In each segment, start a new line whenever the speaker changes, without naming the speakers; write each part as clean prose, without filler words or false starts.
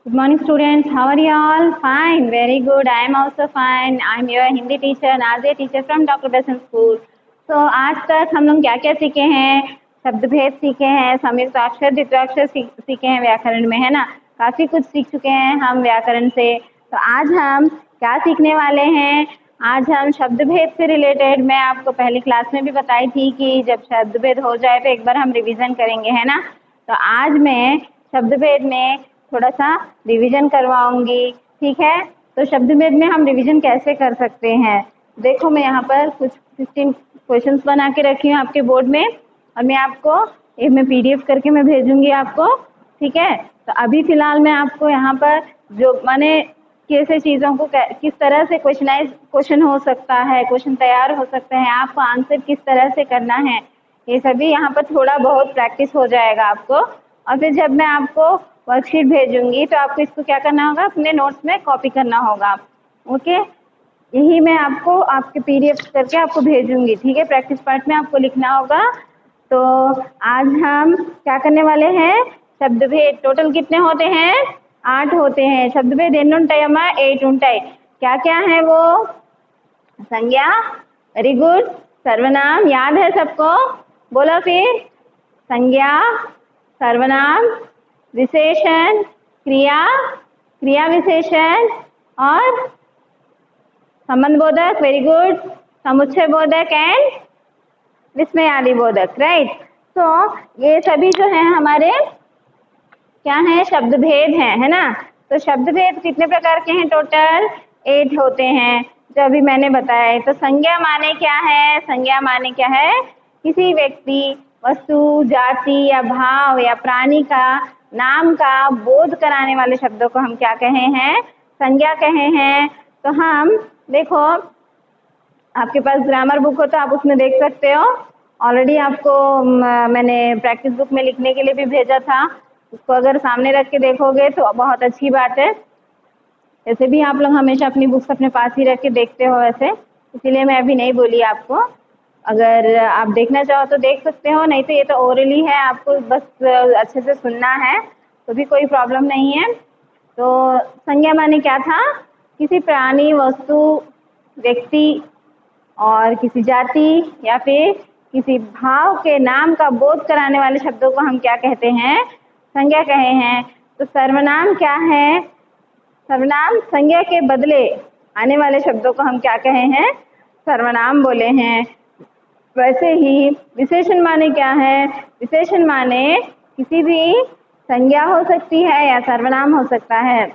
Good morning, students. How are you all? Fine, very good. I am also fine. I am your Hindi teacher, Nazia teacher from Dr. Besant School. So आज तक हम लोग क्या क्या सीखे हैं? शब्द भेद सीखे हैं, संयुक्ताक्षर द्वित्वाक्षर सीखे हैं व्याकरण में, है ना। काफी कुछ सीख चुके हैं हम व्याकरण से। तो आज हम क्या सीखने वाले हैं? आज हम शब्द भेद से रिलेटेड, मैं आपको पहली क्लास में भी बताई थी कि जब शब्द भेद हो जाए तो एक बार हम रिवीजन करेंगे, है ना। तो आज मैं शब्द भेद में थोड़ा सा रिवीजन करवाऊंगी, ठीक है। तो शब्द भेद में हम रिवीजन कैसे कर सकते हैं? देखो, मैं यहाँ पर कुछ 15 क्वेश्चंस बना के रखी हूँ आपके बोर्ड में, और मैं आपको मैं PDF करके मैं भेजूंगी आपको, ठीक है। तो अभी फिलहाल मैं आपको यहाँ पर जो माने कैसे चीज़ों को किस तरह से क्वेश्चन हो सकता है, क्वेश्चन तैयार हो सकते हैं, आपको आंसर किस तरह से करना है, ये सभी यहाँ पर थोड़ा बहुत प्रैक्टिस हो जाएगा आपको। और फिर जब मैं आपको वर्कशीट भेजूंगी तो आपको इसको क्या करना होगा, अपने नोट्स में कॉपी करना होगा, ओके। यही मैं आपको आपके PDF करके आपको भेजूंगी, ठीक है। प्रैक्टिस पार्ट में आपको लिखना होगा। तो आज हम क्या करने वाले हैं? शब्द भेद। टोटल कितने होते हैं? 8 होते हैं। शब्द भेद ఎన్ని ఉంటాయమ్మా? 8 ఉంటాయి। क्या क्या है वो? संज्ञा, वेरी गुड। सर्वनाम याद है सबको? बोलो फिर। संज्ञा, सर्वनाम, विशेषण, क्रिया, क्रिया विशेषण और संबंधबोधक, वेरी गुड। समुच्चय बोधक एंड विस्मयादि बोधक, राइट। तो ये सभी जो है हमारे क्या है? शब्द भेद है ना। तो शब्द भेद कितने प्रकार के हैं? टोटल 8 होते हैं, जो अभी मैंने बताया है। तो संज्ञा माने क्या है? संज्ञा माने क्या है? किसी व्यक्ति, वस्तु, जाति या भाव या प्राणी का नाम का बोध कराने वाले शब्दों को हम क्या कहे हैं? संज्ञा कहे हैं। तो हम देखो, आपके पास ग्रामर बुक हो तो आप उसमें देख सकते हो। ऑलरेडी आपको मैंने प्रैक्टिस बुक में लिखने के लिए भी भेजा था, उसको अगर सामने रख के देखोगे तो बहुत अच्छी बात है। वैसे भी आप लोग हमेशा अपनी बुक्स अपने पास ही रख के देखते हो वैसे, इसीलिए मैं अभी नहीं बोली आपको। अगर आप देखना चाहो तो देख सकते हो, नहीं तो ये तो ओरली है, आपको बस अच्छे से सुनना है तो भी कोई प्रॉब्लम नहीं है। तो संज्ञा माने क्या था? किसी प्राणी, वस्तु, व्यक्ति और किसी जाति या फिर किसी भाव के नाम का बोध कराने वाले शब्दों को हम क्या कहते हैं? संज्ञा कहे हैं। तो सर्वनाम क्या है? सर्वनाम संज्ञा के बदले आने वाले शब्दों को हम क्या कहे हैं? सर्वनाम बोले हैं। वैसे ही विशेषण माने क्या है? विशेषण माने किसी भी संज्ञा हो सकती है या सर्वनाम हो सकता है,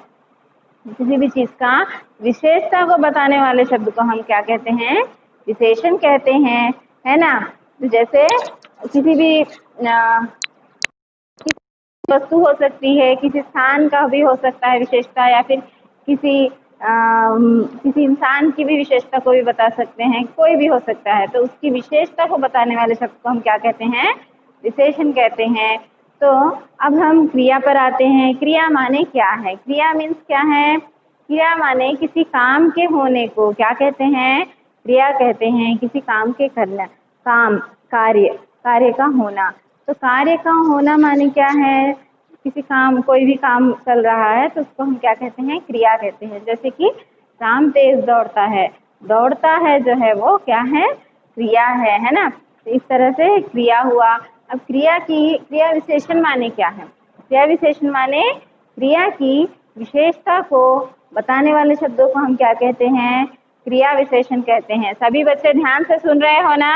किसी भी चीज का विशेषता को बताने वाले शब्द को हम क्या कहते हैं? विशेषण कहते हैं, है ना। तो जैसे किसी भी वस्तु हो सकती है, किसी स्थान का भी हो सकता है विशेषता, या फिर किसी इंसान की भी विशेषता को भी बता सकते हैं, कोई भी हो सकता है। तो उसकी विशेषता को बताने वाले शब्द को हम क्या कहते हैं? विशेषण कहते हैं। तो अब हम क्रिया पर आते हैं। क्रिया माने क्या है? क्रिया मीन्स क्या है? क्रिया माने किसी काम के होने को क्या कहते हैं? क्रिया कहते हैं। किसी काम के करना, काम, कार्य, कार्य का होना। तो कार्य का होना माने क्या है? किसी काम, कोई भी काम चल रहा है तो उसको हम क्या कहते हैं? क्रिया कहते हैं। जैसे कि राम तेज दौड़ता है, दौड़ता है जो है वो क्या है? क्रिया है ना। तो इस तरह से क्रिया हुआ। अब क्रिया विशेषण माने क्या है? क्रिया विशेषण माने क्रिया की विशेषता को बताने वाले शब्दों को हम क्या कहते हैं? क्रिया विशेषण कहते हैं। सभी बच्चे ध्यान से सुन रहे हो ना?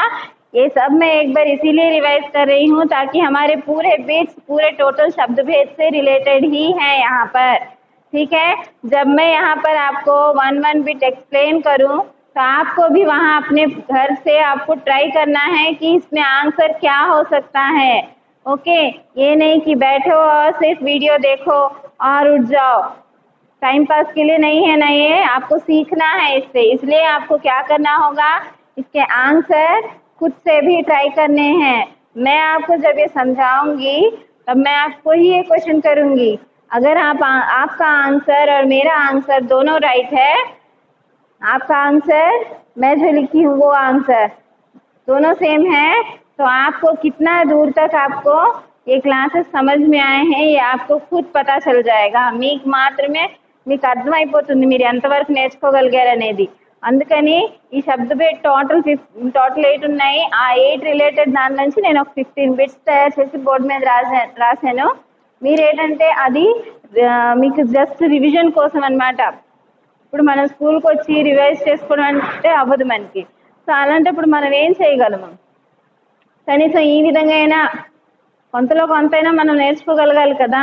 ये सब मैं एक बार इसीलिए रिवाइज कर रही हूँ ताकि हमारे पूरे बिट्स, पूरे टोटल शब्द भेद से रिलेटेड ही है यहाँ पर, ठीक है। जब मैं यहाँ पर आपको 1 बिट एक्सप्लेन करूँ तो आपको भी वहाँ अपने घर से आपको ट्राई करना है कि इसमें आंसर क्या हो सकता है, ओके। ये नहीं कि बैठो और सिर्फ वीडियो देखो और उठ जाओ, टाइम पास के लिए नहीं है ना, ये आपको सीखना है इससे। इसलिए आपको क्या करना होगा? इसके आंसर खुद से भी ट्राई करने हैं। मैं आपको जब ये समझाऊंगी तब मैं आपको ही ये क्वेश्चन करूंगी। अगर आपका आंसर और मेरा आंसर दोनों राइट है, आपका आंसर, मैं जो लिखी हूँ वो आंसर दोनों सेम है, तो आपको कितना दूर तक आपको ये क्लासेस समझ में आए हैं, ये आपको खुद पता चल जाएगा. మీకు మాత్రమే మీకు అర్థమైపోతుంది మీరు ఎంతవరకు నేర్చుకోగలిగారనేది. అందుకని ఈ శబ్ద భేద్ టోటల్ 8 ఉన్నాయి. ఆ 8 రిలేటెడ్ దాని నుంచి నేను ఒక 15 బిట్స్ తయారు చేసి బోర్డు మీద రాశాను. మీరేంటంటే అది మీకు జస్ట్ రివిజన్ కోసం అన్నమాట. ఇప్పుడు మనం స్కూల్కి వచ్చి రివైజ్ చేసుకోవడం అంటే అవ్వదు మనకి. సో అలాంటప్పుడు మనం ఏం చేయగలము, కనీసం ఈ విధంగా అయినా కొంతలో కొంతైనా మనం నేర్చుకోగలగాలి కదా.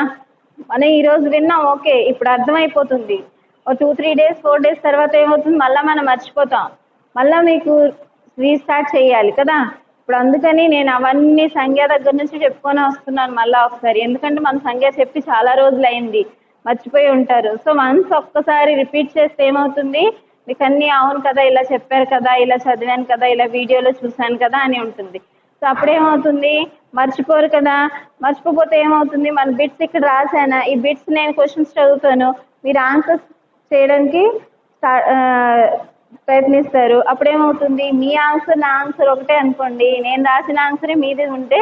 మనం ఈరోజు విన్నాం, ఓకే, ఇప్పుడు అర్థమైపోతుంది. ఓ 2-3 డేస్ 4 డేస్ తర్వాత ఏమవుతుంది, మళ్ళీ మనం మర్చిపోతాం. మళ్ళీ మీకు రీస్టార్ట్ చేయాలి కదా. ఇప్పుడు అందుకని నేను అవన్నీ సంఖ్య దగ్గర నుంచి చెప్పుకొని వస్తున్నాను మళ్ళీ ఒకసారి. ఎందుకంటే మన సంఖ్య చెప్పి చాలా రోజులు అయింది, మర్చిపోయి ఉంటారు. సో వన్స్ ఒక్కసారి రిపీట్ చేస్తే ఏమవుతుంది, మీకు అన్నీ అవును కదా, ఇలా చెప్పారు కదా, ఇలా చదివాను కదా, ఇలా వీడియోలో చూశాను కదా అని ఉంటుంది. సో అప్పుడేమవుతుంది, మర్చిపోరు కదా. మర్చిపోతే ఏమవుతుంది, మన బిట్స్ ఇక్కడ రాశానా, ఈ బిట్స్ నేను క్వశ్చన్స్ చదువుతాను, మీరు ఆన్సర్స్ చేయడానికి ప్రయత్నిస్తారు. అప్పుడేమవుతుంది, మీ ఆన్సర్ నా ఆన్సర్ ఒకటే అనుకోండి, నేను రాసిన ఆన్సరే మీది ఉంటే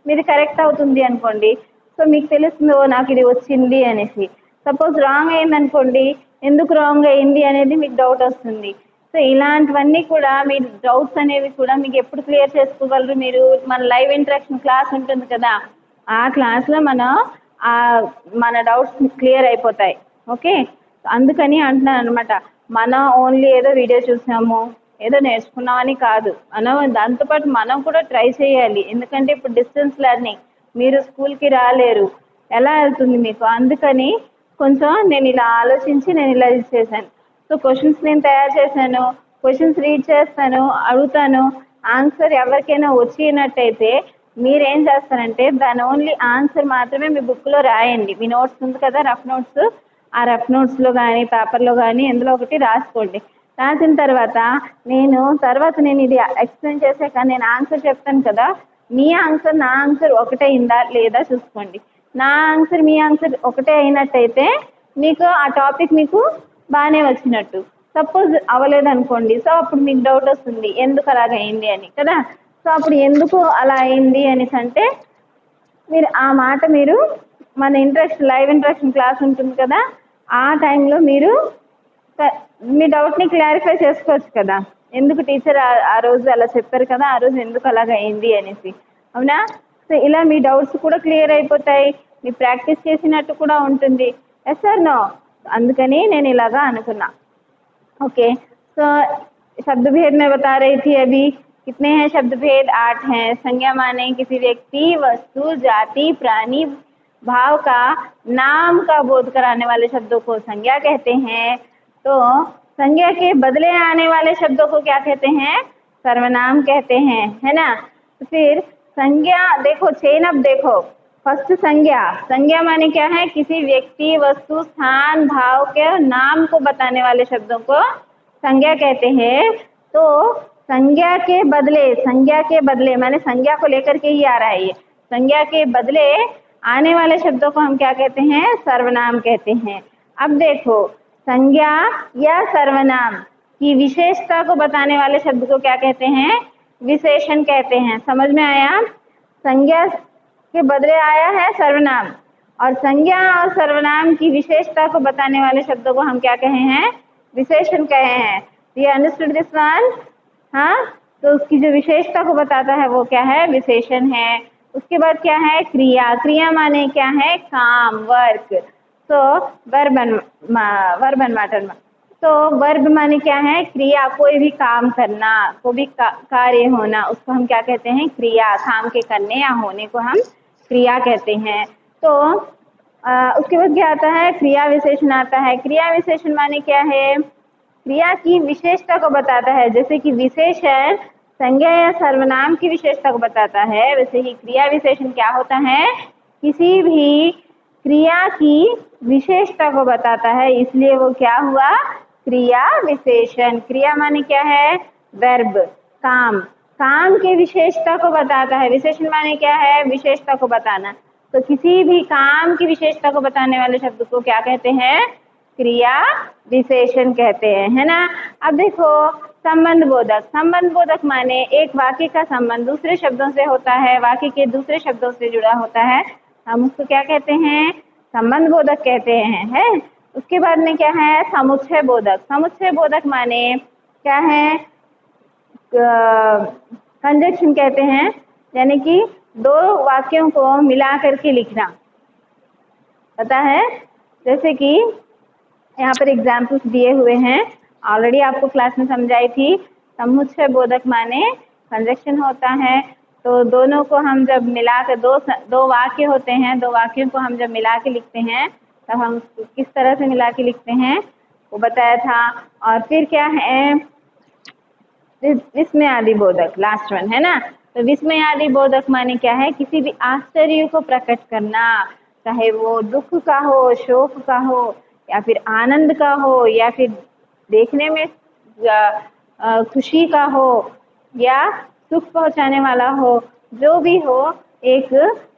మీది కరెక్ట్ అవుతుంది అనుకోండి. సో మీకు తెలుస్తుందో నాకు ఇది వచ్చింది అనేసి. సపోజ్ రాంగ్ అయింది అనుకోండి, ఎందుకు రాంగ్ అయింది అనేది మీకు డౌట్ వస్తుంది. సో ఇలాంటివన్నీ కూడా మీరు డౌట్స్ అనేవి కూడా మీకు ఎప్పుడు క్లియర్ చేసుకోగలరు, మీరు మన లైవ్ ఇంటరాక్షన్ క్లాస్ ఉంటుంది కదా, ఆ క్లాస్లో మన డౌట్స్ క్లియర్ అయిపోతాయి. ఓకే, అందుకని అంటున్నాను అనమాట. మనం ఓన్లీ ఏదో వీడియో చూసాము ఏదో నేర్చుకున్నామని కాదు, మనం దాంతోపాటు మనం కూడా ట్రై చేయాలి. ఎందుకంటే ఇప్పుడు డిస్టెన్స్ లెర్నింగ్, మీరు స్కూల్కి రాలేరు, ఎలా వెళ్తుంది మీకు. అందుకని కొంచెం నేను ఇలా ఆలోచించి నేను ఇలా చేశాను. సో క్వశ్చన్స్ నేను తయారు చేశాను, క్వశ్చన్స్ రీడ్ చేస్తాను, అడుగుతాను. ఆన్సర్ ఎవరికైనా వచ్చినట్టయితే మీరేం చేస్తారంటే దాని ఓన్లీ ఆన్సర్ మాత్రమే మీ బుక్లో రాయండి. మీ నోట్స్ ఉంది కదా, రఫ్ నోట్స్, ఆ రఫ్ నోట్స్లో కానీ పేపర్లో కానీ ఎందులో ఒకటి రాసుకోండి. రాసిన తర్వాత నేను ఇది ఎక్స్ప్లెయిన్ చేశాక నేను ఆన్సర్ చెప్తాను కదా, మీ ఆన్సర్ నా ఆన్సర్ ఒకటే అయిందా లేదా చూసుకోండి. నా ఆన్సర్ మీ ఆన్సర్ ఒకటే అయినట్టయితే మీకు ఆ టాపిక్ మీకు బాగానే వచ్చినట్టు. సపోజ్ అవ్వలేదు అనుకోండి, సో అప్పుడు మీకు డౌట్ వస్తుంది ఎందుకు అలాగ అయింది అని కదా. సో అప్పుడు ఎందుకు అలా అయింది అనేసి అంటే మీరు ఆ మాట మీరు మన లైవ్ ఇంటరాక్షన్ క్లాస్ ఉంటుంది కదా, ఆ టైంలో మీరు మీ డౌట్ని క్లారిఫై చేసుకోవచ్చు కదా. ఎందుకు టీచర్ ఆ రోజు అలా చెప్పారు కదా, ఆ రోజు ఎందుకు అలాగ అయింది అనేసి, అవునా. సో ఇలా మీ డౌట్స్ కూడా క్లియర్ అయిపోతాయి, మీ ప్రాక్టీస్ చేసినట్టు కూడా ఉంటుంది. Yes or no. అందుకని నేను ఇలాగా అనుకున్నా. ओके, तो शब्द भेद में बता रही थी अभी कितने हैं शब्द भेद, 8 हैं. संज्ञा माने किसी व्यक्ति, वस्तु, जाति, प्राणी, भाव का नाम का बोध कराने वाले शब्दों को संज्ञा कहते हैं. तो संज्ञा के बदले आने वाले शब्दों को क्या कहते हैं, सर्वनाम कहते हैं, है ना. तो फिर संज्ञा देखो, चेन अप देखो. फर्स्ट संज्ञा माने क्या है, किसी व्यक्ति, वस्तु, स्थान, भाव के नाम को बताने वाले शब्दों को संज्ञा कहते हैं. तो संज्ञा के बदले माने संज्ञा को लेकर के ही आ रहा है ये. संज्ञा के बदले आने वाले शब्दों को हम क्या कहते हैं, सर्वनाम कहते हैं. अब देखो, संज्ञा या सर्वनाम की विशेषता को बताने वाले शब्द को क्या कहते हैं, विशेषण कहते हैं. समझ में आया. संज्ञा के बदले आया है सर्वनाम, और संज्ञा और सर्वनाम की विशेषता को बताने वाले शब्दों को हम क्या कहे हैं, विशेषण कहे हैं. ये अंडरस्टूड दिस वन. हाँ, तो उसकी जो विशेषता को बताता है वो क्या है, विशेषण है. उसके बाद क्या है, क्रिया माने क्या है, काम, वर्क. तो वर्ब एंड मैटर. तो वर्ब माने क्या है, क्रिया, कोई भी काम करना, कोई भी कार्य होना, उसको हम क्या कहते हैं, क्रिया. काम के करने या होने को हम क्रिया कहते हैं. तो उसके बाद क्या आता है, क्रिया विशेषण आता है. क्रिया विशेषण माने क्या है, क्रिया की विशेषता को बताता है. जैसे कि विशेषण संज्ञा या सर्वनाम की विशेषता को बताता है, वैसे ही क्रिया विशेषण क्या होता है, किसी भी क्रिया की विशेषता को बताता है. इसलिए वो क्या हुआ, क्रिया विशेषण. क्रिया माने क्या है, वर्ब, काम की विशेषता को बताता है. विशेषण माने क्या है, विशेषता को बताना. तो किसी भी काम की विशेषता को बताने वाले शब्द को क्या कहते हैं, क्रिया विशेषण कहते हैं, है ना. अब देखो, संबंध बोधक। संबंध बोधक माने एक वाक्य का संबंध दूसरे शब्दों से होता है, वाक्य के दूसरे शब्दों से जुड़ा होता है, हम उसको क्या कहते हैं? संबंध बोधक कहते हैं, है। उसके बाद में क्या है? समुच्चय बोधक। समुच्चय बोधक माने क्या है? कंजक्शन कहते हैं, यानी कि दो वाक्यों को मिला करके लिखना, पता है? जैसे कि यहाँ पर एग्जाम्पल्स दिए हुए हैं, ऑलरेडी आपको क्लास में समझाई थी। समुच्चय बोधक माने कंजक्शन होता है, तो दोनों को हम जब मिला कर दो वाक्य होते हैं, दो वाक्यों को हम जब मिला के लिखते हैं तब हम किस तरह से मिला के लिखते हैं वो बताया था। और फिर क्या है? विस्मयादि बोधक, लास्ट वन है ना। तो विस्मयादि बोधक माने क्या है? किसी भी आश्चर्य को प्रकट करना, चाहे वो दुख का हो, शोक का हो, या फिर आनंद का हो, या फिर देखने में खुशी का हो, या सुख पहुंचाने वाला हो, जो भी हो, एक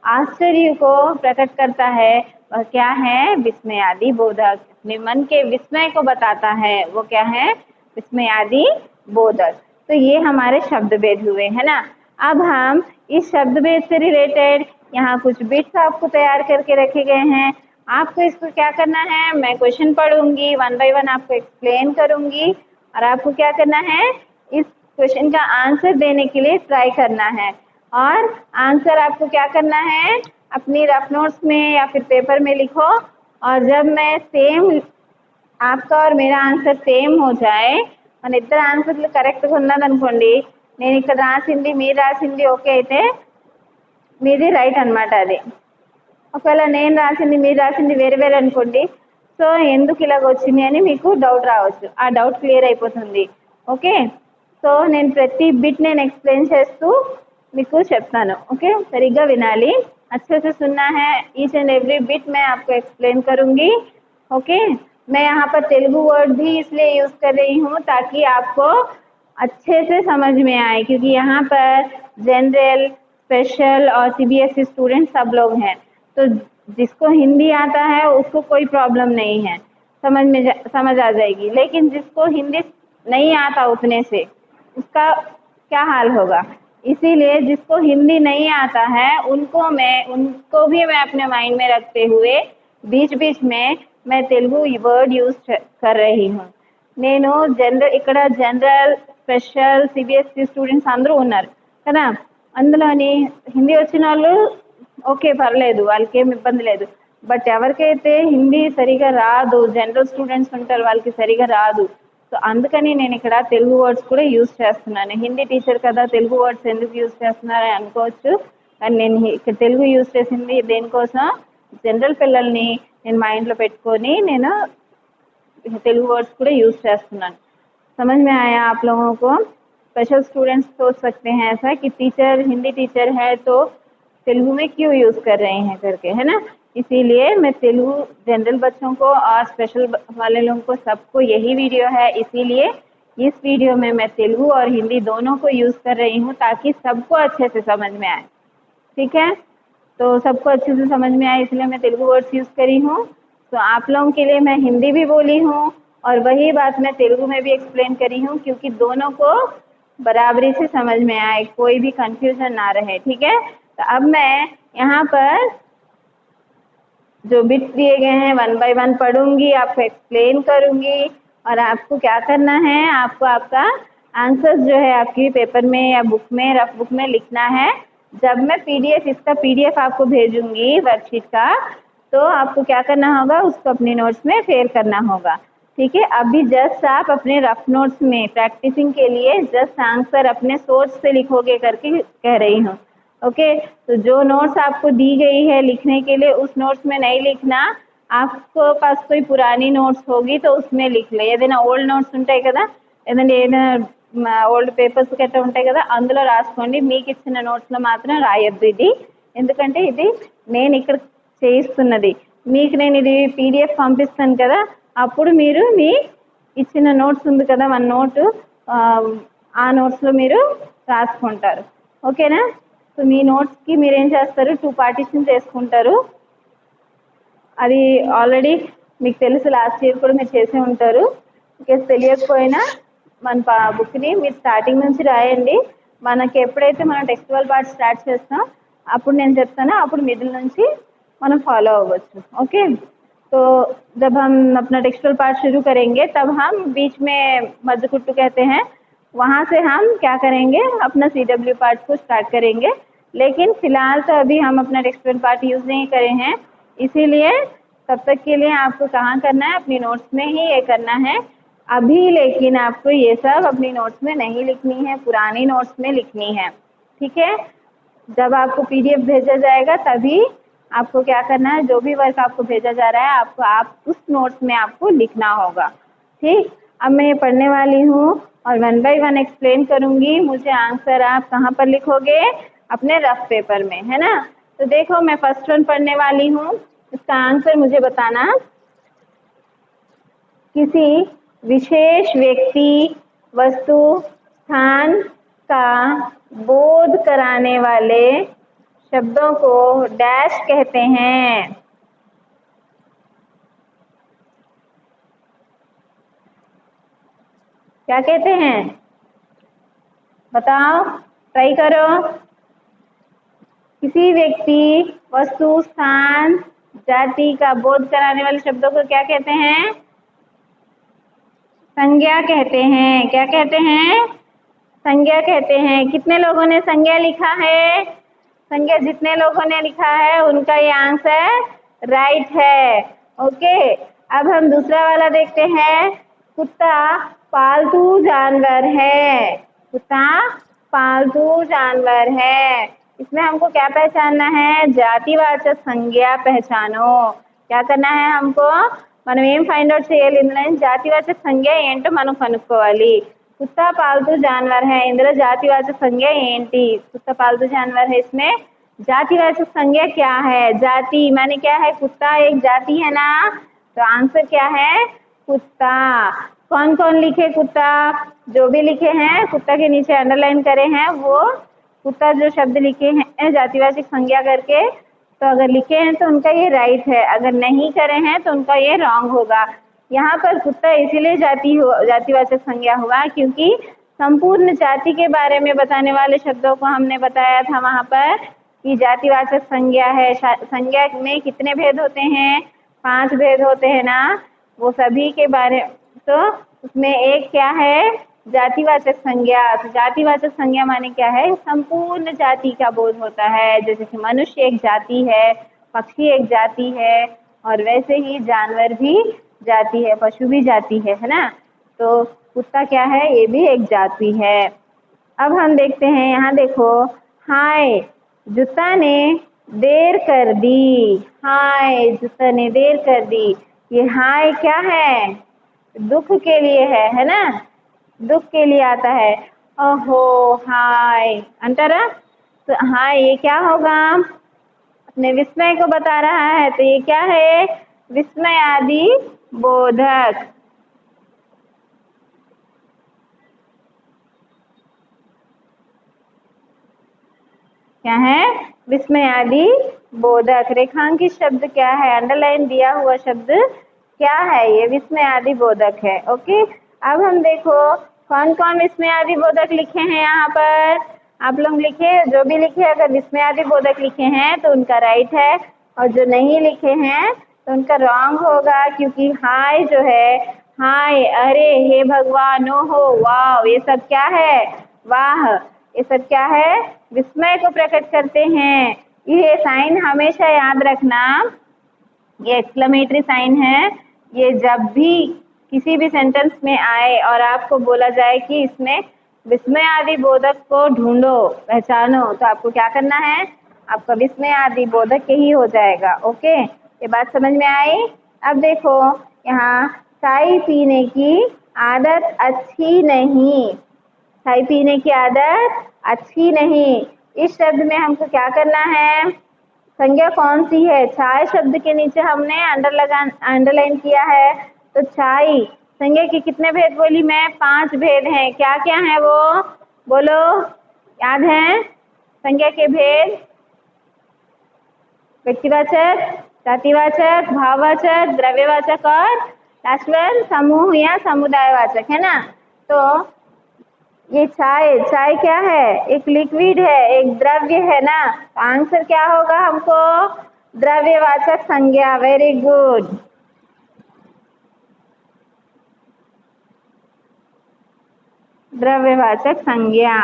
आश्चर्य को प्रकट करता है, वह क्या है? विस्मयादि बोधक। अपने मन के विस्मय को बताता है, वो क्या है? विस्मयादि बोधक। तो ये हमारे शब्द भेद हुए, है ना। अब हम इस शब्द भेद से रिलेटेड यहाँ कुछ बिट्स आपको तैयार करके रखे गए हैं। आपको इसको क्या करना है? मैं क्वेश्चन पढ़ूंगी, 1 बाय 1 आपको एक्सप्लेन करूंगी, और आपको क्या करना है? इस क्वेश्चन का आंसर देने के लिए ट्राई करना है। और आंसर आपको क्या करना है? अपनी रफ नोट्स में या फिर पेपर में लिखो, और जब मैं सेम आपका और मेरा आंसर సేమ్ हो जाए, మన ఇద్దరు ఆన్సర్లు కరెక్ట్గా ఉన్నదనుకోండి, నేను ఇక్కడ రాసింది మీరు రాసింది ఓకే అయితే మీది రైట్ అనమాట. అది ఒకవేళ నేను రాసింది మీరు రాసింది వేరే వేరే అనుకోండి, సో ఎందుకు ఇలాగ వచ్చింది అని మీకు డౌట్ రావచ్చు. ఆ డౌట్ క్లియర్ అయిపోతుంది. ఓకే, సో నేను ప్రతి బిట్ నేను ఎక్స్ప్లెయిన్ చేస్తూ మీకు చెప్తాను. ఓకే, సరిగ్గా వినాలి. अच्छे से सुनना है. ईच एंड एवरी बिट मैं आपको एक्सप्लेन करूंगी. ओके, मैं यहाँ पर तेलुगु वर्ड भी इसलिए यूज कर रही हूँ ताकि आपको अच्छे से समझ में आए, क्योंकि यहाँ पर जनरल, स्पेशल और सीबीएसई स्टूडेंट सब लोग हैं. तो जिसको हिंदी आता है उसको कोई प्रॉब्लम नहीं है, समझ आ जाएगी. लेकिन जिसको हिंदी नहीं आता उतने से, उसका क्या हाल होगा. इसीलिए जिसको हिंदी नहीं आता है उनको भी मैं अपने माइंड में रखते हुए बीच बीच में मैं तेलुगु वर्ड यूज कर रही हूँ. నేను ఇక్కడ జనరల్, స్పెషల్, సిబిఎస్ఈ స్టూడెంట్స్ అందరూ ఉన్నారు కదా. అందులోని హిందీ వచ్చిన వాళ్ళు ఓకే పర్లేదు, వాళ్ళకి ఏమి ఇబ్బంది లేదు. బట్ ఎవరికైతే హిందీ సరిగా రాదు, జనరల్ స్టూడెంట్స్ ఉంటారు, వాళ్ళకి సరిగా రాదు. సో అందుకని నేను ఇక్కడ తెలుగు వర్డ్స్ కూడా యూజ్ చేస్తున్నాను. హిందీ టీచర్ కదా, తెలుగు వర్డ్స్ ఎందుకు యూజ్ చేస్తున్నారని అనుకోవచ్చు, కానీ నేను ఇక్కడ తెలుగు యూజ్ చేసింది దేనికోసం? జనరల్ పిల్లల్ని నేను మైండ్లో పెట్టుకొని నేను तेलुगु वर्ड्स पूरे यूज చేస్తున్నాను. समझ में आया आप लोगों को? स्पेशल स्टूडेंट्स सोच सकते हैं ऐसा कि टीचर हिंदी टीचर है तो तेलुगु में क्यों यूज कर रहे हैं करके, है ना. इसीलिए मैं तेलुगु जनरल बच्चों को और स्पेशल वाले लोगों को सबको यही वीडियो है, इसीलिए इस वीडियो में मैं तेलुगु और हिंदी दोनों को यूज कर रही हूँ ताकि सबको अच्छे से समझ में आए. ठीक है, तो सबको अच्छे से समझ में आए इसलिए मैं तेलुगु वर्ड्स यूज करी हूँ. तो आप लोगों के लिए मैं हिंदी भी बोली हूँ और वही बात मैं तेलुगु में भी एक्सप्लेन करी हूँ, क्योंकि दोनों को बराबरी से समझ में आए, कोई भी कंफ्यूजन ना रहे. ठीक है, तो अब मैं यहाँ पर जो बिट्स दिए गए हैं 1 बाय 1 पढ़ूंगी, आपको एक्सप्लेन करूंगी, और आपको क्या करना है? आपको आपका आंसर्स जो है आपकी पेपर में या बुक में, रफ बुक में लिखना है. जब मैं इसका पीडीएफ आपको भेजूंगी वर्कशीट का, तो आपको क्या करना होगा? उसको अपने नोट्स में शेयर करना होगा. ठीक है, अभी जस्ट आप अपने रफ नोट्स में प्रैक्टिसिंग के लिए जस्ट आंसर अपने सोच से लिखोगे करके कह रही हूँ. ओके, तो जो नोट्स आपको दी गई है लिखने के लिए उस नोट्स में नहीं लिखना. आपको पास कोई पुरानी नोट्स होगी तो उसमें लिख ले. ఏదైనా ఓల్డ్ నోట్స్ ఉంటాయి కదా, ఏదైనా ఓల్డ్ పేపర్స్ గట్రా ఉంటాయి కదా, అందులో రాసుకోండి. మీకు ఇచ్చిన నోట్స్లో మాత్రం రాయొద్దు ఇది, ఎందుకంటే ఇది నేను ఇక్కడ చేయిస్తున్నది. మీకు నేను ఇది పీడిఎఫ్ పంపిస్తాను కదా, అప్పుడు మీరు మీ ఇచ్చిన నోట్స్ ఉంది కదా 1 నోటు, ఆ నోట్స్లో మీరు రాసుకుంటారు. ఓకేనా. సో మీ నోట్స్కి మీరు ఏం చేస్తారు? 2 పార్టీషన్ చేసుకుంటారు. అది ఆల్రెడీ మీకు తెలుసు, లాస్ట్ ఇయర్ కూడా మీరు చేసే ఉంటారు. ఇంకేస్ తెలియకపోయినా మన బుక్ని మీరు స్టార్టింగ్ నుంచి రాయండి. మనకి ఎప్పుడైతే మనం టెక్స్చువల్ పార్ట్ స్టార్ట్ చేస్తాం అప్పుడు నేను చెప్తాను, అప్పుడు మిడిల్ నుంచి మనం फॉलो अव्వచ్చు. ओके, तो जब हम अपना टेक्सचुअल पार्ट शुरू करेंगे तब हम बीच में मध्य कुट्टू कहते हैं, वहाँ से हम क्या करेंगे, अपना CW पार्ट को स्टार्ट करेंगे. लेकिन फिलहाल तो अभी हम अपना टेक्सचुअल पार्ट यूज़ नहीं करे हैं, इसीलिए तब तक के लिए आपको कहाँ करना है, अपनी नोट्स में ही ये करना है अभी. लेकिन आपको ये सब अपनी नोट्स में नहीं लिखनी है, पुरानी नोट्स में लिखनी है. ठीक है, जब आपको PDF भेजा जाएगा तभी आपको क्या करना है, जो भी वर्क आपको भेजा जा रहा है आपको आप उस नोट्स में आपको लिखना होगा. ठीक, अब मैं ये पढ़ने वाली हूँ और 1 बाय 1 एक्सप्लेन करूँगी. मुझे आंसर आप कहाँ पर लिखोगे, अपने रफ पेपर में, है ना. तो देखो मैं फर्स्ट वन पढ़ने वाली हूँ, इसका आंसर मुझे बताना. किसी विशेष व्यक्ति, वस्तु, स्थान का बोध कराने वाले शब्दों को डैश कहते हैं. क्या कहते हैं, बताओ, ट्राई करो. किसी व्यक्ति, वस्तु, स्थान, जाति का बोध कराने वाले शब्दों को क्या कहते हैं, संज्ञा कहते हैं. क्या कहते हैं, संज्ञा कहते हैं. कितने लोगों ने संज्ञा लिखा है, संज्ञा जितने लोगों ने लिखा है उनका ये आंसर राइट है. ओके, अब हम दूसरा वाला देखते हैं. कुत्ता पालतू जानवर है. कुत्ता पालतू जानवर है. इसमें हमको क्या पहचानना है, జాతివాచక संज्ञा पहचानो. क्या करना है हमको, మనం ఏం ఫైండ్ అవుట్ చేయాలి, ఇందులో జాతివాచక సంజ్ఞ ఏంటో మనం కనుక్కోవాలి. कुत्ता पालतू जानवर है, इंद्र जातिवाचक संज्ञा ఏంటి, कुत्ता पालतू जानवर है, इसमें जातिवाचक संज्ञा क्या है, जाति माने क्या है, कुत्ता एक जाति है ना, तो आंसर क्या है, कुत्ता. कौन कौन लिखे कुत्ता, जो भी लिखे हैं कुत्ता के नीचे अंडरलाइन करे हैं वो कुत्ता जो शब्द लिखे हैं जातिवाचक संज्ञा करके, तो अगर लिखे हैं तो उनका ये राइट है, अगर नहीं करे हैं तो उनका ये रॉन्ग होगा. यहाँ पर कुत्ता इसीलिए जातिवाचक संज्ञा हुआ क्योंकि संपूर्ण जाति के बारे में बताने वाले शब्दों को हमने बताया था वहाँ पर कि जातिवाचक संज्ञा है. संज्ञा में कितने भेद होते हैं, 5 भेद होते हैं ना, वो सभी के बारे, तो उसमें एक क्या है, जातिवाचक संज्ञा. तो जातिवाचक संज्ञा माने क्या है, संपूर्ण जाति का बोध होता है. जैसे कि मनुष्य एक जाति है, पक्षी एक जाति है, और वैसे ही जानवर भी जाति है, पशु भी जाति है ना. तो कुत्ता क्या है, ये भी एक जाति है. अब हम देखते हैं, यहाँ देखो, हाय जूता ने देर कर दी. हाय जूता ने देर कर दी. ये हाय क्या है, दुख के लिए है ना, दुख के लिए आता है. ओहो हाय अंतरा, तो हाय ये क्या होगा, अपने विस्मय को बता रहा है, तो ये क्या है, विस्मय आदि बोधक. क्या है, विस्मय आदि बोधक. रेखांकित शब्द क्या है, अंडरलाइन दिया हुआ शब्द क्या है, ये विस्मय आदि बोधक है. ओके, अब हम देखो कौन कौन विस्मय आदि बोधक लिखे हैं. यहाँ पर आप लोग लिखे, जो भी लिखे अगर विस्मय आदि बोधक लिखे हैं तो उनका राइट है, और जो नहीं लिखे हैं तो उनका रॉन्ग होगा. क्योंकि हाय जो है, हाय, अरे, हे भगवान, ओहो, वाह, ये सब क्या है, वाह, ये सब क्या है, विस्मय को प्रकट करते हैं. ये साइन हमेशा याद रखना, ये एक्सक्लेमेटरी साइन है. ये जब भी किसी भी सेंटेंस में आए और आपको बोला जाए कि इसमें विस्मय आदि बोधक को ढूंढो, पहचानो, तो आपको क्या करना है, आपका विस्मय आदि बोधक यही हो जाएगा. ओके, ये बात समझ में आई. अब देखो यहाँ, चाय पीने की आदत अच्छी नहीं. चाय पीने की आदत अच्छी नहीं, इस शब्द में हमको क्या करना है, संज्ञा कौन सी है, चाय शब्द के नीचे हमने अंडरलाइन किया है, तो चाय संज्ञा के कितने भेद बोली मैं, 5 भेद हैं. क्या क्या है वो बोलो, याद है संज्ञा के भेद, व्यक्तिवाचक, जातिवाचक, भाववाचक, द्रव्यवाचक और लास्ट वन समूह या समुदायवाचक, है ना. तो ये चाय, चाय क्या है? एक लिक्विड है, एक द्रव्य है ना। तो आंसर क्या होगा हमको? द्रव्यवाचक संज्ञा। Very good. द्रव्यवाचक संज्ञा।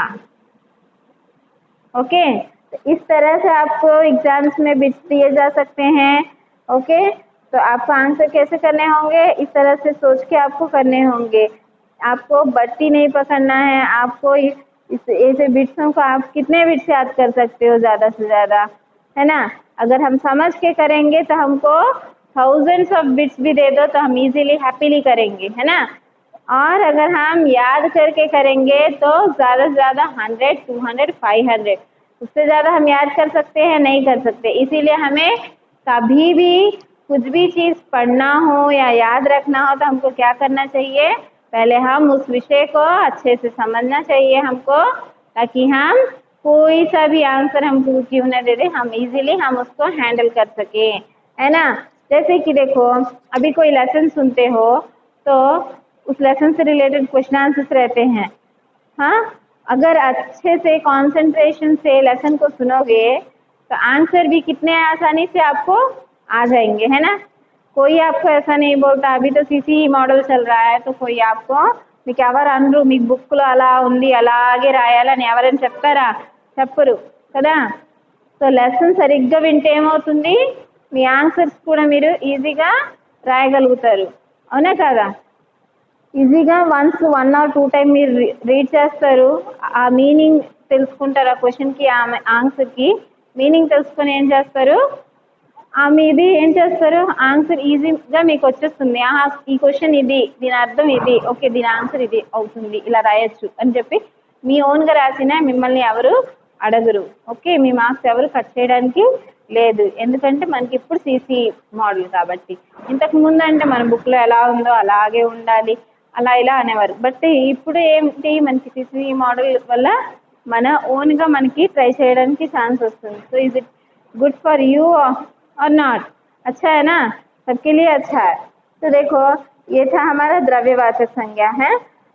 ओके, तो इस तरह से आपको एग्जाम्स में बिट्स दिए जा सकते हैं। ओके, तो आपको आंसर कैसे करने होंगे? इस तरह से सोच के आपको करने होंगे। आपको बट्टी नहीं पकड़ना है। आपको इस ऐसे बिट्सों को आप कितने बिट्स याद कर सकते हो ज़्यादा से ज़्यादा, है ना। अगर हम समझ के करेंगे तो हमको थाउजेंड्स ऑफ बिट्स भी दे दो तो हम इजीली हैप्पीली करेंगे, है ना। और अगर हम याद करके करेंगे तो ज़्यादा से ज़्यादा 100, 200, 500, उससे ज़्यादा हम याद कर सकते हैं? नहीं कर सकते। इसीलिए हमें कभी भी कुछ भी चीज़ पढ़ना हो या याद रखना हो तो हमको क्या करना चाहिए? पहले हम उस विषय को अच्छे से समझना चाहिए हमको, ताकि हम कोई सा भी आंसर हमको क्यों न दे दे, हम इजीली हम उसको हैंडल कर सके, है ना। जैसे कि देखो, अभी कोई लेसन सुनते हो तो उस लेसन से रिलेटेड क्वेश्चन आंसर्स रहते हैं। हाँ, अगर अच्छे से कंसंट्रेशन से लेसन को सुनोगे तो आंसर भी कितने आसानी से आपको आ जाएंगे, है ना। कोई आपको ऐसा नहीं बोलता, अभी तो सीसी मॉडल चल रहा है, तो कोई आपको మీకు ఎవరు అనరు, మీకు బుక్లో అలా ఉంది అలాగే రాయాలని ఎవరైనా చెప్తారా? చెప్పరు కదా. సో లెసన్ సరిగ్గా వింటే ఏమవుతుంది? మీ ఆన్సర్స్ కూడా మీరు ఈజీగా రాయగలుగుతారు, అవునా కదా. ఈజీగా వన్స్ 1 or 2 టైం మీరు రీడ్ చేస్తారు, ఆ మీనింగ్ తెలుసుకుంటారు, ఆ క్వశ్చన్కి ఆన్సర్కి మీనింగ్ తెలుసుకొని ఏం చేస్తారు, మీది ఏం చేస్తారు, ఆన్సర్ ఈజీగా మీకు వచ్చేస్తుంది. ఈ క్వశ్చన్ ఇది, దీని అర్థం ఇది, ఓకే దీని ఆన్సర్ ఇది అవుతుంది, ఇలా రాయొచ్చు అని చెప్పి మీ ఓన్గా రాసిన మిమ్మల్ని ఎవరు అడగరు. ఓకే, మీ మార్క్స్ ఎవరు కట్ చేయడానికి లేదు, ఎందుకంటే మనకి ఇప్పుడు సీసీ మోడల్ కాబట్టి. ఇంతకు ముందు అంటే మన బుక్లో ఎలా ఉందో అలాగే ఉండాలి అలా ఇలా అనేవారు. బట్ ఇప్పుడు ఏంటి, మనకి సీసీ మోడల్ వల్ల మన ఓన్గా మనకి ట్రై చేయడానికి ఛాన్స్ వస్తుంది. So is it good for you और नॉट? अच्छा है ना, सबके लिए अच्छा है. तो देखो, ये था हमारा द्रव्यवाचक संज्ञा है.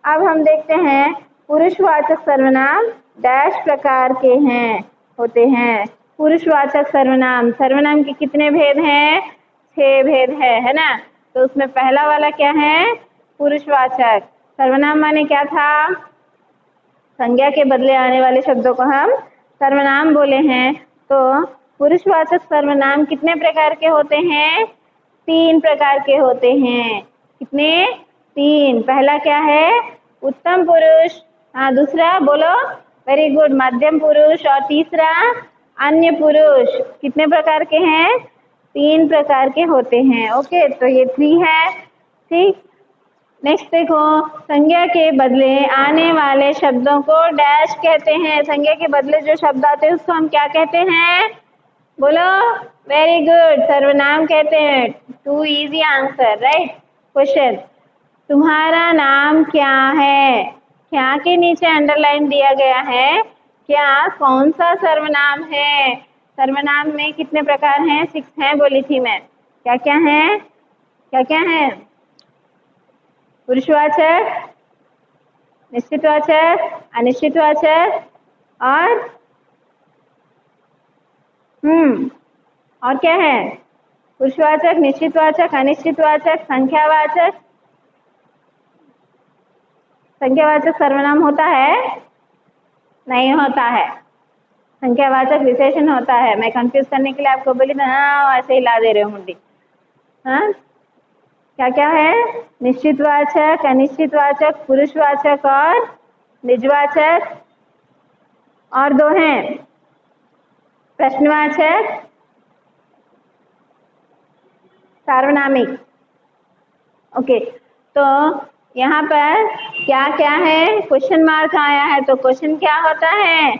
अब हम देखते हैं पुरुषवाचक सर्वनाम डैश प्रकार के हैं होते हैं. पुरुषवाचक सर्वनाम, सर्वनाम के कितने भेद हैं? 6 भेद है ना. तो उसमें पहला वाला क्या है? पुरुषवाचक सर्वनाम माने क्या था? संज्ञा के बदले आने वाले शब्दों को हम सर्वनाम बोले हैं. तो पुरुषवाचक सर्वनाम कितने प्रकार के होते हैं? 3 प्रकार के होते हैं. कितने? 3. पहला क्या है? उत्तम पुरुष. हाँ, दूसरा बोलो. वेरी गुड, मध्यम पुरुष. और तीसरा अन्य पुरुष. कितने प्रकार के हैं? 3 प्रकार के होते हैं. ओके, तो ये 3 है. ठीक, नेक्स्ट देखो, संज्ञा के बदले आने वाले शब्दों को डैश कहते हैं. संज्ञा के बदले जो शब्द आते हैं उसको हम क्या कहते हैं? बोलो. वेरी गुड, सर्वनाम कहते हैं. 2 इजी आंसर, राइट. क्वेश्चन, तुम्हारा नाम क्या है? क्या के नीचे अंडरलाइन दिया गया है. क्या कौन सा सर्वनाम है? सर्वनाम में कितने प्रकार हैं? 6 हैं बोली थी मैं. क्या क्या हैं? क्या क्या हैं? पुरुषवाचक, निश्चितवाचक, अनिश्चितवाचक और और क्या है? पुरुषवाचक, निश्चितवाचक, अनिश्चितवाचक, संख्यावाचक. संख्यावाचक सर्वनाम होता है? नहीं होता है. संख्यावाचक विशेषण होता है. मैं कंफ्यूज करने के लिए आपको बोली ना, ऐसे ही ला दे रहे हूँ मुंडी. हाँ, क्या क्या है? निश्चितवाचक, अनिश्चितवाचक, पुरुषवाचक और निजवाचक. और 2 हैं, प्रश्नवाचक, सार्वनामिक. ओके, तो यहाँ पर क्या क्या है? क्वेश्चन मार्क आया है, तो क्वेश्चन क्या होता है?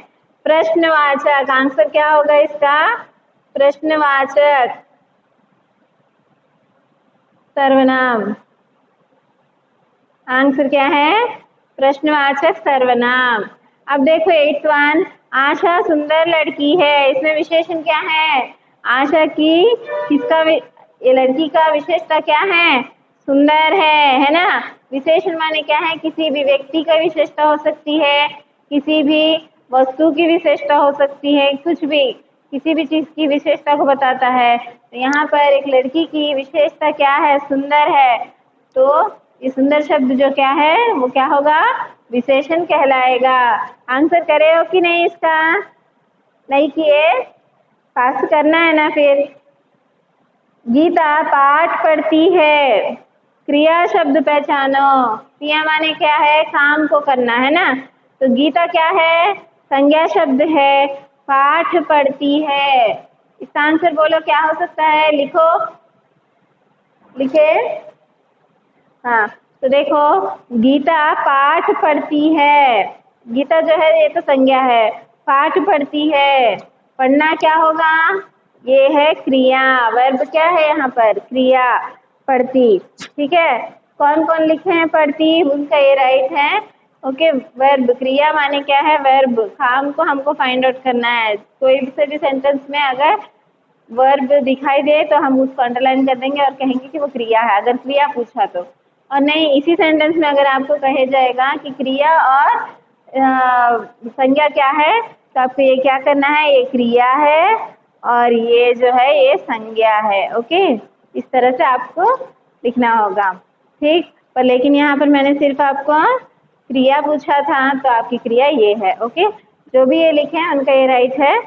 प्रश्नवाचक. आंसर क्या होगा इसका? प्रश्नवाचक सर्वनाम. आंसर क्या है? प्रश्नवाचक सर्वनाम. अब देखो 8th one, आशा सुंदर लड़की है. इसमें विशेषण क्या है? आशा की किसका ये लड़की का विशेषता क्या है? सुंदर है ना. विशेषण माने क्या है? किसी भी व्यक्ति का विशेषता हो सकती है, किसी भी वस्तु की विशेषता हो सकती है, कुछ भी किसी भी चीज की विशेषता को बताता है। तो यहाँ पर एक लड़की की विशेषता क्या है? सुंदर है। तो ये सुंदर शब्द जो क्या है वो क्या होगा? विशेषण कहलाएगा। आंसर करे हो कि नहीं इसका? नहीं किए? पास करना है ना फिर। गीता पाठ पढ़ती है। क्रिया शब्द पहचानो। क्रिया माने क्या है? काम को करना है ना। तो गीता क्या है? संज्ञा शब्द है। पाठ पढ़ती है। इसका आंसर बोलो क्या हो सकता है? लिखो, लिखे। हाँ, तो देखो गीता पाठ पढ़ती है। गीता जो है ये तो संज्ञा है, पाठ पढ़ती है। पढ़ना क्या होगा? ये है क्रिया। वर्ब क्या है यहाँ पर? क्रिया। पढ़ती। ठीक है, कौन कौन लिखे हैं पढ़ती? उनका ये राइट है। ओके, वर्ब क्रिया माने क्या है? वर्ब। काम को हमको फाइंड आउट करना है। कोई से भी सेंटेंस में अगर वर्ब दिखाई दे तो हम उसको अंडरलाइन कर देंगे और कहेंगे कि वो क्रिया है, अगर क्रिया पूछा तो। और नहीं, इसी सेंटेंस में अगर आपको कहे जाएगा कि क्रिया और संज्ञा क्या है, तो आपको ये क्या करना है? ये क्रिया है और ये जो है ये संज्ञा है। ओके, इस तरह से आपको लिखना होगा। ठीक, पर लेकिन यहाँ पर मैंने सिर्फ आपको क्रिया पूछा था, तो आपकी क्रिया ये है। ओके, जो भी ये लिखे हैं उनका ये राइट है।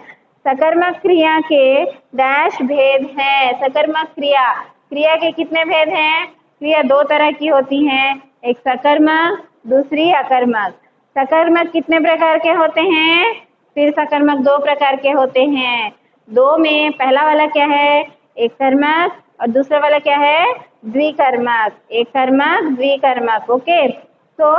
सकर्मक क्रिया के डैश भेद हैं। सकर्मक क्रिया, क्रिया के कितने भेद हैं? क्रिया दो तरह की होती हैं, एक सकर्मक, दूसरी अकर्मक। सकर्मक कितने प्रकार के होते हैं? फिर सकर्मक दो प्रकार के होते हैं। दो में पहला वाला क्या है? एक कर्मक, और दूसरा वाला क्या है? द्विकर्मक। एक कर्मक, द्विकर्मक। ओके, तो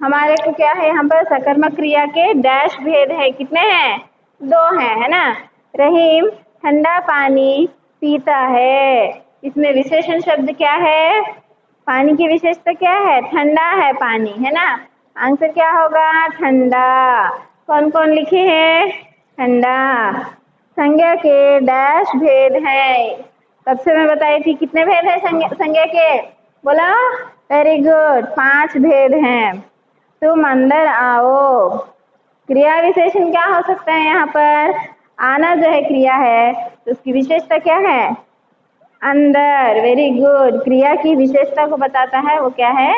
हमारे को क्या है यहाँ पर? सकर्मक क्रिया के डैश भेद है। कितने हैं? दो हैं, है ना। रहीम ठंडा पानी पीता है। इसमें विशेषण शब्द क्या है? पानी की विशेषता क्या है? ठंडा है पानी, है ना। आंसर क्या होगा? ठंडा। कौन कौन लिखे हैं? ठंडा। संज्ञा के डैश भेद है। तब से मैं बताई थी कितने भेद है संज्ञा के? बोला, वेरी गुड, 5 भेद हैं। तुम अंदर आओ। क्रिया विशेषण क्या हो सकता है यहाँ पर? आना जो है क्रिया है, तो उसकी विशेषता क्या है? अंदर। वेरी गुड, क्रिया की विशेषता को बताता है वो क्या है?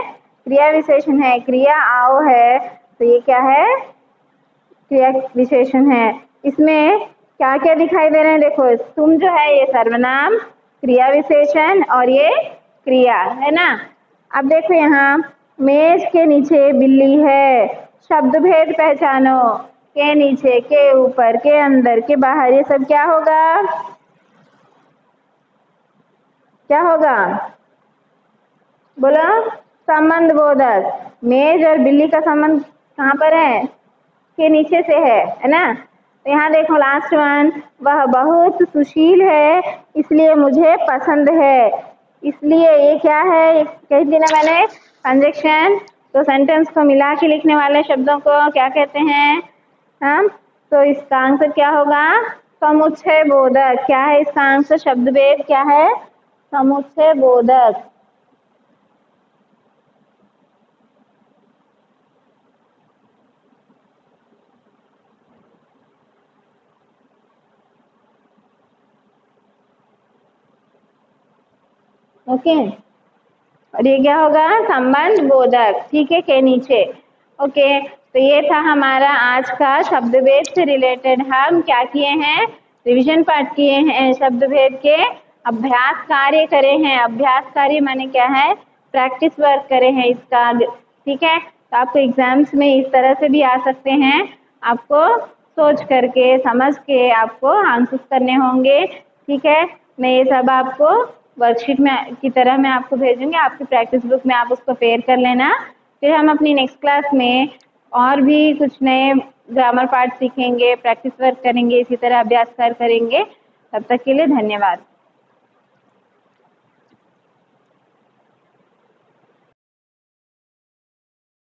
क्रिया विशेषण है। क्रिया आओ है, तो ये क्या है? क्रिया विशेषण है। इसमें क्या क्या दिखाई दे रहे हैं? देखो, तुम जो है ये सर्वनाम, क्रिया विशेषण और ये क्रिया, है ना। अब देखो यहाँ मेज के नीचे बिल्ली है। शब्द भेद पहचानो। के नीचे, के ऊपर, के अंदर, के बाहर, ये सब क्या होगा? क्या होगा? बोलो, संबंध बोधक। मेज और बिल्ली का संबंध कहाँ पर है? के नीचे से है ना। तो यहाँ देखो लास्ट वन, वह बहुत सुशील है इसलिए मुझे पसंद है। इसलिए ये क्या है? कही थी ना मैंने, कंजक्शन। तो सेंटेंस को मिला के लिखने वाले शब्दों को क्या कहते हैं? हाँ, तो इसका आंसर क्या होगा? समुच्चय बोधक। क्या है इसका आंसर? शब्द भेद क्या है? समुच्चय बोधक। ओके, और ये क्या होगा? संबंध बोधक। ठीक है, के नीचे। ओके, तो ये था हमारा आज का शब्द भेद से रिलेटेड। हम क्या किए हैं? रिवीजन पार्ट किए हैं, शब्द भेद के अभ्यास कार्य करे हैं। अभ्यास कार्य माने क्या है? प्रैक्टिस वर्क करे हैं इसका। ठीक है, तो आपको एग्जाम्स में इस तरह से भी आ सकते हैं। आपको सोच करके, समझ के आपको आंसर करने होंगे। ठीक है, मैं ये सब आपको वर्कशीट में की तरह मैं आपको भेजूंगी, आपकी प्रैक्टिस बुक में आप उसको फेयर कर लेना। फिर हम अपनी नेक्स्ट क्लास में और भी कुछ नए ग्रामर पार्ट सीखेंगे, प्रैक्टिस वर्क करेंगे, इसी तरह अभ्यास करेंगे। तब तक के लिए धन्यवाद।